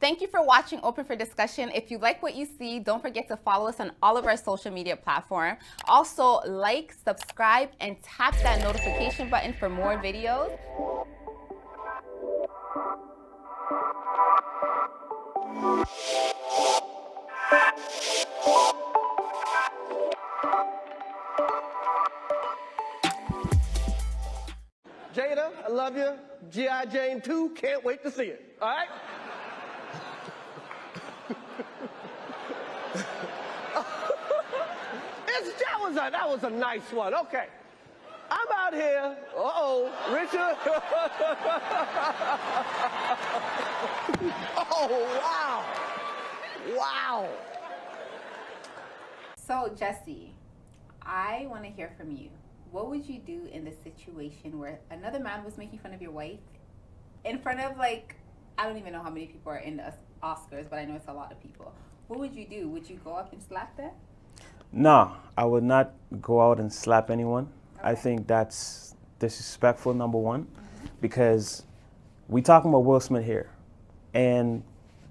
Thank you for watching Open for Discussion. If you like what you see, don't forget to follow us on all of our social media platforms. Also, like, subscribe, and tap that notification button for more videos. Jada, I love you. G.I. Jane 2, can't wait to see it. All right? That was a nice one. Okay. I'm out here. Uh-oh, Richard. Oh, wow. Wow. So, Jesse, I want to hear from you. What would you do in the situation where another man was making fun of your wife in front of, like, I don't even know how many people are in the Oscars, but I know it's a lot of people. What would you do? Would you go up and slap them? No, I would not go out and slap anyone. Okay. I think that's disrespectful, number one, because we talking about Will Smith here, and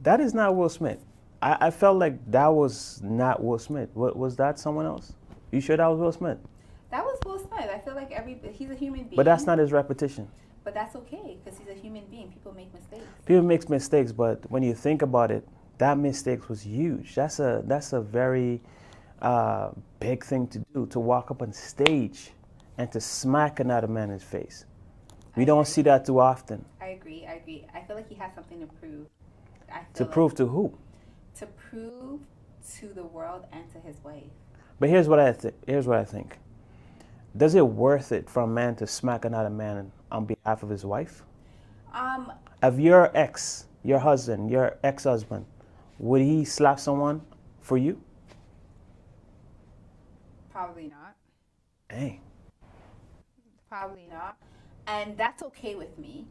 that is not Will Smith. I felt like that was not Will Smith. Was that someone else? You sure that was Will Smith? That was Will Smith. I feel like he's a human being. But that's not his repetition. But that's okay, because he's a human being. People make mistakes. People make mistakes, but when you think about it, that mistake was huge. That's a very big thing to do, to walk up on stage and to smack another man in his face. We don't see that too often. I agree. I feel like he has something to prove. Prove to who? To prove to the world and to his wife. But here's what I think. Does it worth it for a man to smack another man on behalf of his wife? Of your husband, your ex-husband, would he slap someone for you? Probably not. Dang. Probably not. And that's okay with me.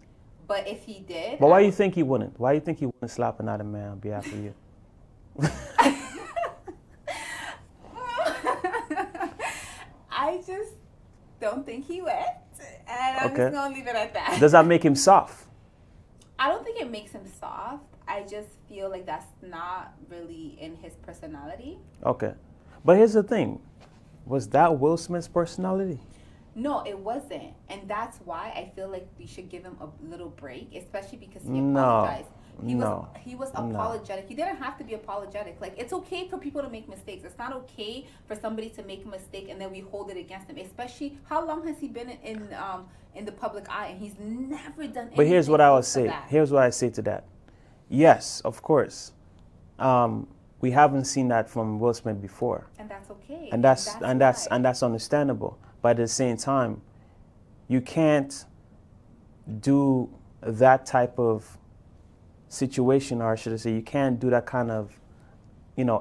But if he did... But why do you think he wouldn't? Why do you think he wouldn't slap another man on behalf of you? I just don't think he would. And I'm just going to leave it at that. Does that make him soft? I don't think it makes him soft. I just feel like that's not really in his personality. Okay. But here's the thing. Was that Will Smith's personality? No, it wasn't. And that's why I feel like we should give him a little break, especially because he apologized. He was apologetic. He didn't have to be apologetic. Like, it's okay for people to make mistakes. It's not okay for somebody to make a mistake and then we hold it against him. Especially, how long has he been in the public eye? And he's never done anything. But here's what I would say. Here's what I say to that. Yes, of course. We haven't seen that from Will Smith before. And that's okay. And that's understandable. But at the same time, you can't do that type of situation, or should I say, you can't do that kind of,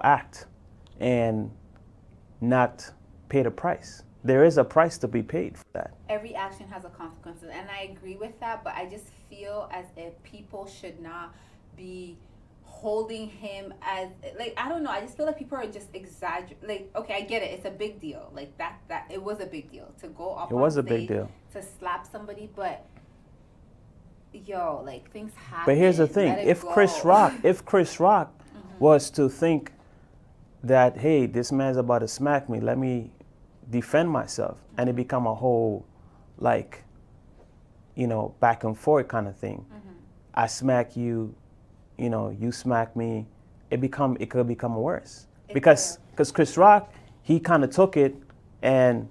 act and not pay the price. There is a price to be paid for that. Every action has a consequence, and I agree with that, but I just feel as if people should not be holding him as, like, I don't know, I just feel like people are just exaggerating. Like, okay, I get it, it's a big deal. Like, that it was a big deal to go up on stage to slap somebody, but yo, like, things happen. But here's the thing, if Chris Rock was to think that, hey, this man's about to smack me, let me defend myself, and it become a whole, like, back and forth kind of thing. I smack you, you smack me, it could become worse. Because Chris Rock, he kind of took it and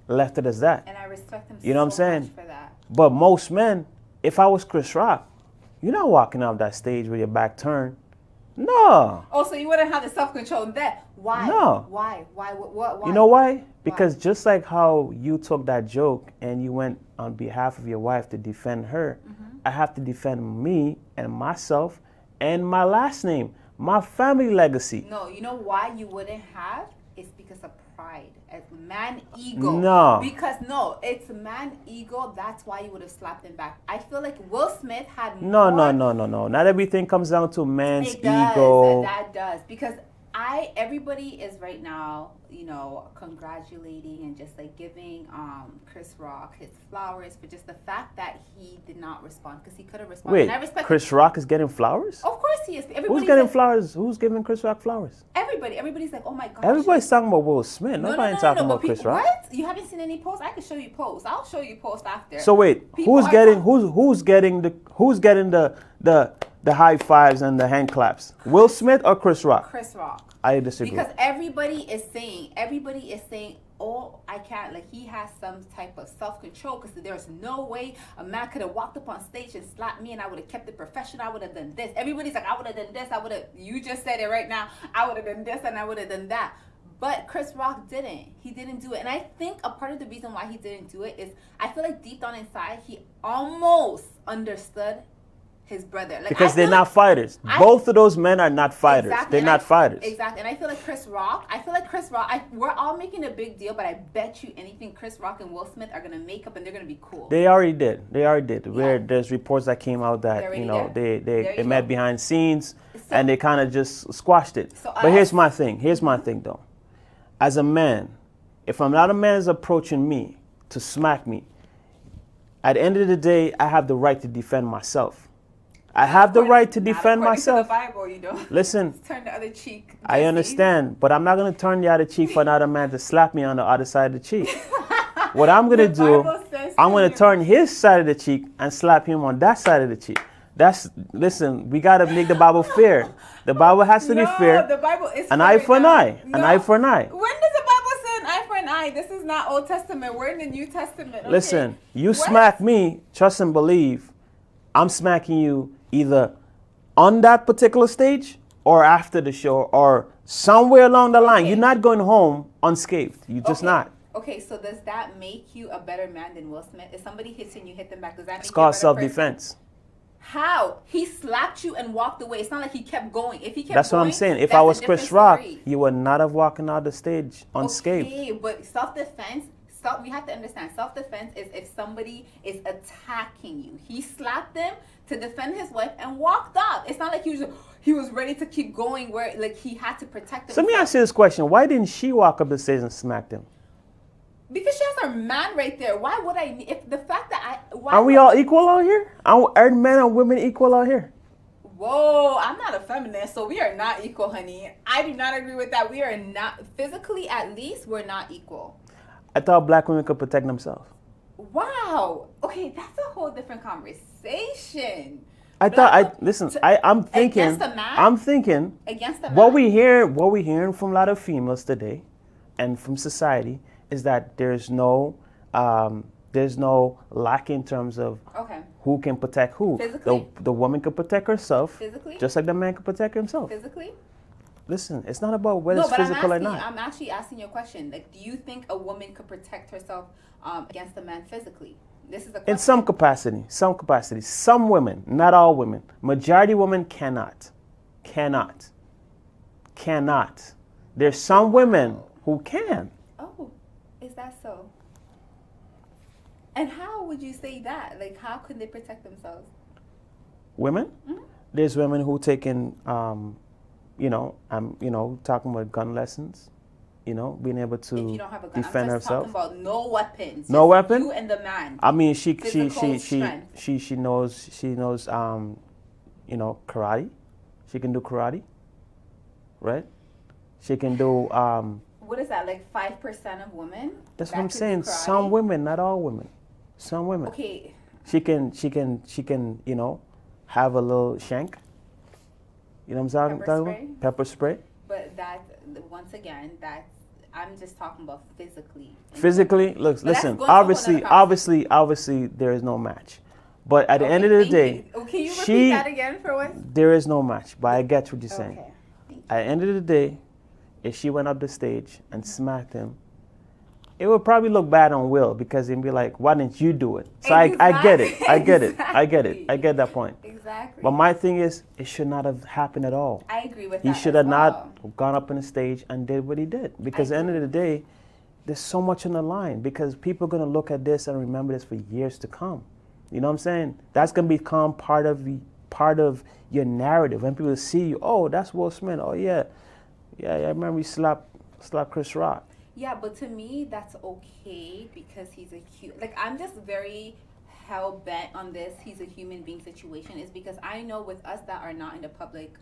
left it as that. And I respect him so what I'm saying? much for that. But most men, if I was Chris Rock, you're not walking off that stage with your back turned. No. Oh, so you wouldn't have the self-control in that? Why? No. Why? Why? You know why? Because just like how you took that joke and you went on behalf of your wife to defend her, I have to defend me and myself and my last name, my family legacy. No, you know why you wouldn't have? It's because of pride, as man ego. No. Because it's man ego. That's why you would have slapped him back. I feel like Will Smith had No. Not everything comes down to man's ego. That does. Because everybody is right now, congratulating and just like giving Chris Rock his flowers for just the fact that he did not respond, because he could have responded. Wait, and I respect Chris Rock is getting flowers? Of course he is. Who's Everybody's getting like, flowers? Who's giving Chris Rock flowers? Everybody's like, oh my gosh. Everybody's talking about Will Smith. Nobody's talking about Chris Rock. What? You haven't seen any posts? I can show you posts. I'll show you posts after. So wait, who's getting the high fives and the hand claps? Will Smith or Chris Rock? Chris Rock. I disagree. Because everybody is saying, oh, I can't, like, he has some type of self-control, because there's no way a man could have walked up on stage and slapped me and I would have kept it professional. I would have done this. Everybody's like, I would have done this. You just said it right now. I would have done this and I would have done that. But Chris Rock didn't. He didn't do it. And I think a part of the reason why he didn't do it is, I feel like deep down inside, he almost understood his brother. Like, because they're not fighters. Both of those men are not fighters. Exactly. They're not fighters. Exactly. And I feel like Chris Rock, we're all making a big deal, but I bet you anything Chris Rock and Will Smith are going to make up and they're going to be cool. They already did. Yeah. Where there's reports that came out that, they met behind scenes, and they kind of just squashed it. But here's my thing. Though. As a man, if another man is approaching me to smack me, at the end of the day, I have the right to defend myself. I have the right to defend myself. To the Bible, you don't. Listen. Turn the other cheek. Jesse. I understand, but I'm not going to turn the other cheek for another man to slap me on the other side of the cheek. What I'm going to do, I'm going to turn his side of the cheek and slap him on that side of the cheek. Listen, we got to make the Bible fair. The Bible has to be fair. The Bible is an eye for an eye. No. An eye for an eye. When does the Bible say an eye for an eye? This is not Old Testament. We're in the New Testament. Okay? Listen, you smack me, trust and believe, I'm smacking you either on that particular stage or after the show or somewhere along the line. You're not going home unscathed. You're just not. Okay, so does that make you a better man than Will Smith? If somebody hits you and you hit them back, does that make it's you called a better self-defense. person? How? He slapped you and walked away. It's not like he kept going. If he kept That's going, what I'm saying. If I was Chris Rock, you would not have walked out the stage unscathed. Okay, but self-defense, we have to understand, self-defense is if somebody is attacking you. He slapped them to defend his wife and walked off. It's not like he was ready to keep going where like he had to protect himself. So let me ask you this question. Why didn't she walk up the stage and smack them? Because she has her man right there. Why would I? If the fact that are we all equal out here? Are men and women equal out here? Whoa, I'm not a feminist, so we are not equal, honey. I do not agree with that. We are not, physically at least, we're not equal. I thought black women could protect themselves. Wow. Okay, that's a whole different conversation. I'm thinking. Against a man? I'm thinking. Against a man? What we hearing from a lot of females today, and from society, is that there's no lack in terms of who can protect who. Physically? The woman can protect herself. Physically? Just like the man can protect himself. Physically? Listen, it's not about whether it's physical or not. I'm actually asking you a question. Like, do you think a woman could protect herself against a man physically? This is a question. In some capacity. Some women, not all women. Majority women cannot. There's some women who can. Oh, is that so? And how would you say that? Like, how could they protect themselves? Women? Mm-hmm. There's women who taking, talking about gun lessons, being able to if you don't have a gun, defend I'm just herself. talking about no weapons. No weapon? You and the man. I mean, she knows, karate. She can do karate, right? She can do. What is that? Like 5% of women? That's what I'm saying. Some women, not all women. Some women. Okay. She can, have a little shank. You know what I'm talking about? Pepper spray. But that, once again, I'm just talking about physically. Physically, listen. Obviously, there is no match. But at the end of the day, can you repeat that again for once? There is no match. But I get what you're saying. Okay. At the end of the day, if she went up the stage and smacked him, it would probably look bad on Will because he'd be like, "Why didn't you do it?" So I get it. I get that point. Exactly. But my thing is, it should not have happened at all. I agree with that. He should have not gone up on the stage and did what he did. Because at the end of the day, there's so much on the line. Because people are going to look at this and remember this for years to come. You know what I'm saying? That's going to become part of your narrative. When people see you, oh, that's Will Smith. Oh, yeah. Yeah, I remember he slapped Chris Rock. Yeah, but to me, that's okay because he's a cute. Like, I'm just very hell bent on this. He's a human being situation. Is because I know with us that are not in the public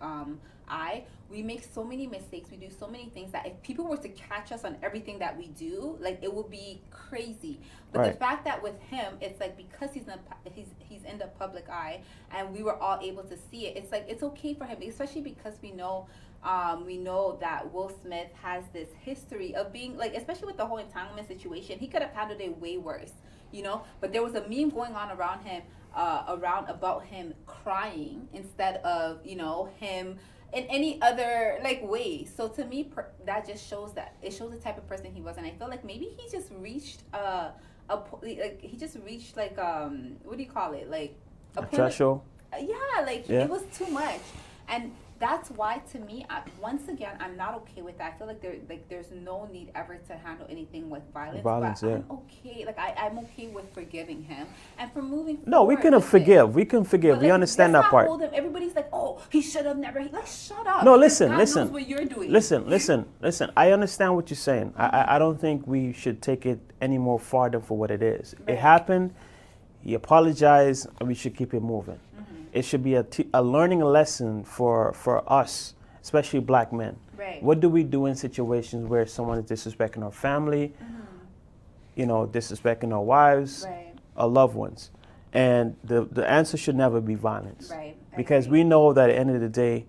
eye, we make so many mistakes. We do so many things that if people were to catch us on everything that we do, like it would be crazy. But Right. the fact that with him, it's like because he's in the public eye, and we were all able to see it. It's like it's okay for him, especially because we know that Will Smith has this history of being like, especially with the whole entanglement situation, he could have handled it way worse, you know. But there was a meme going on around him, around about him crying instead of him in any other like way. So to me, that just shows that it shows the type of person he was, and I feel like maybe he just reached like he just reached like what do you call it, like A threshold. yeah, like Yeah. it was too much. And that's why to me, once again, I'm not okay with that. I feel like there's no need ever to handle anything with violence. Violence, but yeah. I'm okay. Like I'm okay with forgiving him and for moving No, we forward can with it. forgive. We can forgive. But, We like, understand let's that not part. hold him. Everybody's like, oh, he should have never. Like, shut up. No, because listen, God listen. knows what you're doing. Listen. I understand what you're saying. I don't think we should take it any more farther for what it is. Right. It happened. He apologized, and we should keep it moving. It should be a learning lesson for us, especially black men. Right. What do we do in situations where someone is disrespecting our family, disrespecting our wives, Right. our loved ones? And the answer should never be violence. Right. I Because agree. we know that at the end of the day,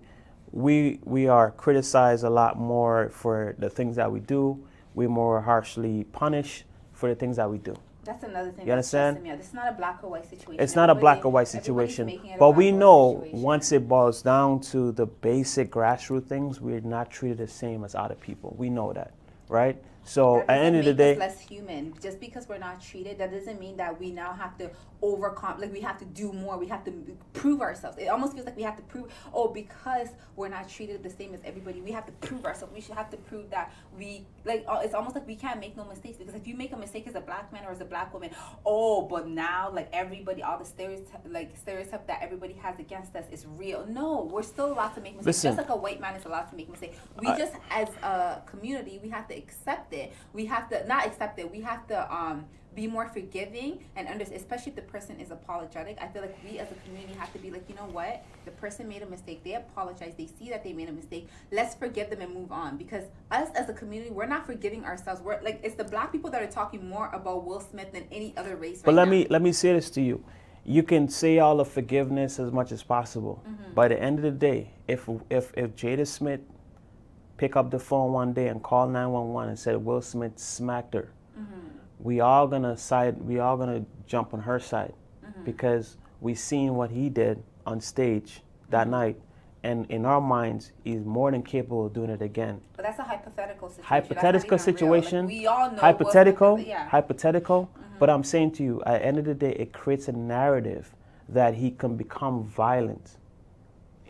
we are criticized a lot more for the things that we do. We're more harshly punished for the things that we do. That's another thing. You understand? Me out. This is not a black or white situation. It's not a black or white Everybody's situation, making it a but black we or white know situation. once it boils down to the basic grassroots things, we're not treated the same as other people. We know that, right? So That at the end of the doesn't make day, us less human. Just because we're not treated, that doesn't mean that we now have to overcome. Like we have to do more. We have to prove ourselves. It almost feels like we have to prove. Oh, because we're not treated the same as everybody, we have to prove ourselves. We should have to prove that we like. It's almost like we can't make no mistakes, because if you make a mistake as a black man or as a black woman, but now like everybody, all the stereotype that everybody has against us is real. No, we're still allowed to make mistakes. Listen. Just like a white man is allowed to make mistakes. We just as a community, we have to accept it. We have to not accept it. We have to be more forgiving and especially if the person is apologetic. I feel like we as a community have to be like, you know what? The person made a mistake. They apologize. They see that they made a mistake. Let's forgive them and move on. Because us as a community, we're not forgiving ourselves. We're like, it's the black people that are talking more about Will Smith than any other race. but right let me say this to you. You can say all the forgiveness as much as possible. By the end of the day, if Jada Smith pick up the phone one day and call 911 and said Will Smith smacked her, we all gonna jump on her side, because we seen what he did on stage that night, and in our minds he's more than capable of doing it again. But that's a hypothetical situation. Hypothetical That's not even real. situation. Like, we all know Hypothetical. yeah. Hypothetical. But I'm saying to you, at the end of the day, it creates a narrative that he can become violent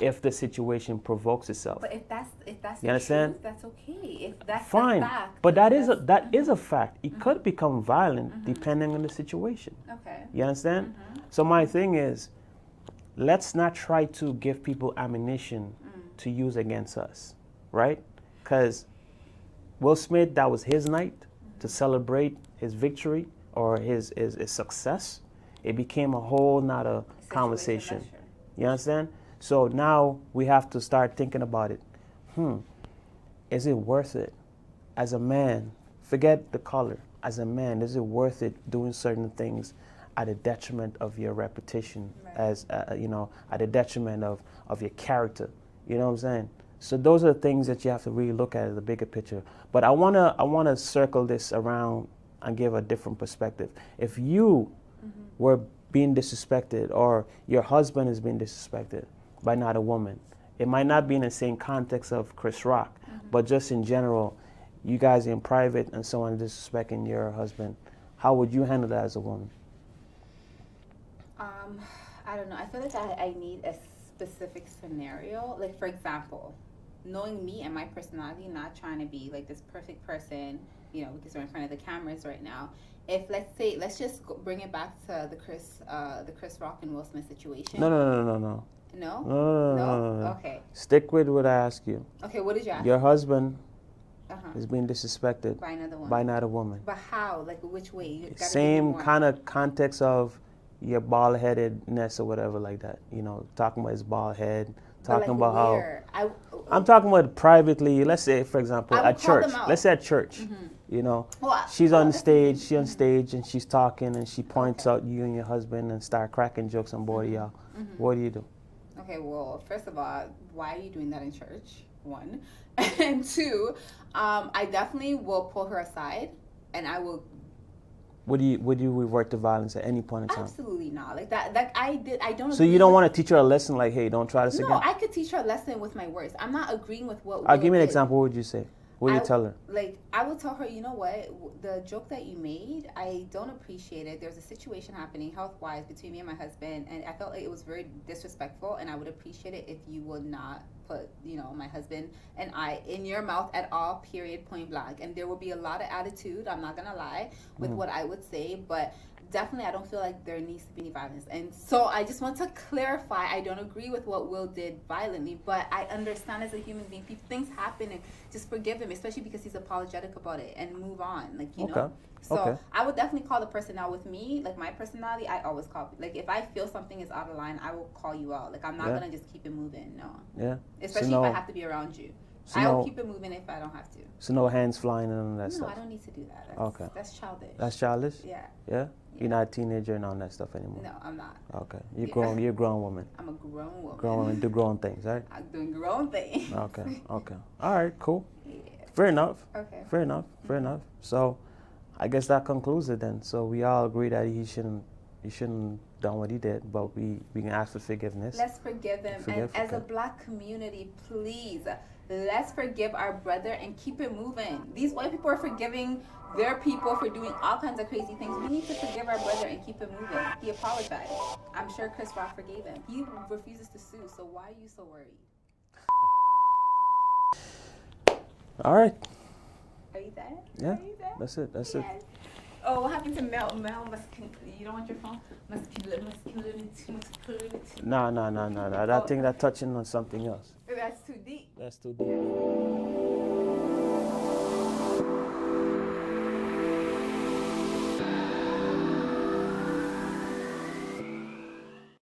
if the situation provokes itself. But if that's You the understand? truth, that's okay. If that's Fine, the fact, but that is that's- a fact. He could become violent depending on the situation. okay. You understand? So my thing is, let's not try to give people ammunition to use against us, right? Because Will Smith, that was his night to celebrate his victory or his success. It became a whole nother conversation. Situation, that's true. You understand? So now we have to start thinking about it. Is it worth it? As a man, forget the color. As a man, is it worth it doing certain things at a detriment of your reputation, Right. as at a detriment of your character? You know what I'm saying? So those are the things that you have to really look at the bigger picture. But I wanna circle this around and give a different perspective. If you were being disrespected, or your husband is being disrespected by not a woman, it might not be in the same context of Chris Rock, but just in general, you guys in private and someone disrespecting your husband, how would you handle that as a woman? I don't know. I feel like I need a specific scenario. Like, for example, knowing me and my personality, not trying to be like this perfect person, because we're in front of the cameras right now. If let's just bring it back to the Chris Rock and Will Smith situation. No. No? No. Okay. Stick with what I ask you. Okay, what did you ask? Your husband Uh-huh. is being disrespected By another woman. by another woman. But how? Like, which way? You gotta give me Same more. kind of context of your bald headedness or whatever like that. You know, talking about his bald head, But, talking like, about where? I'm talking about privately. Let's say, for example, I will at call church. them out. Let's say at church. You know, Well, she's on that's stage. easy. She's on stage and she's talking and she points Okay. out you and your husband and start cracking jokes on both of y'all. What do you do? Okay, well, first of all, why are you doing that in church? One. And two, I definitely will pull her aside and I will. Would you revert to violence at any point in time? Absolutely not. Like that. Like I don't. So you don't want to teach her a lesson like, hey, don't try this No, again? I could teach her a lesson with my words. I'm not agreeing with what. I'll give me an did. example. What would you say? What do you tell her? Like, I would tell her, you know what, the joke that you made, I don't appreciate it. There's a situation happening health-wise between me and my husband, and I felt like it was very disrespectful, and I would appreciate it if you would not put, you know, my husband and I in your mouth at all, period, point blank. And there will be a lot of attitude, I'm not going to lie, with what I would say, but definitely I don't feel like there needs to be any violence. And so I just want to clarify, I don't agree with what Will did violently, but I understand as a human being, things happen, and just forgive him, especially because he's apologetic about it, and move on, like, you know. So I would definitely call the person out. With me, like my personality, I always call. Like if I feel something is out of line, I will call you out. Like I'm not gonna just keep it moving. No. Yeah. Especially if I have to be around you. So I will keep it moving if I don't have to. So no hands flying and all that No, stuff? I don't need to do that. That's childish. That's childish? Yeah. Yeah? You're not a teenager and all that stuff anymore? No, I'm not. Okay. You're a grown woman. I'm a grown woman. Grown woman do grown things, right? I'm doing grown things. Okay. All right, cool. Yeah. Fair enough. Okay. Fair enough. So I guess that concludes it then. So we all agree that he shouldn't done what he did, but we can ask for forgiveness. Let's forgive him. And as a Black community, please, let's forgive our brother and keep it moving. These white people are forgiving their people for doing all kinds of crazy things. We need to forgive our brother and keep it moving. He apologized. I'm sure Chris Rock forgave him. He refuses to sue, so why are you so worried? All right. Are you there? Yeah. Are you there? That's it. Yes. Oh, what happened to Mel? You don't want your phone? Masculinity. No. That thing that touching on something else. That's too deep. That's too deep.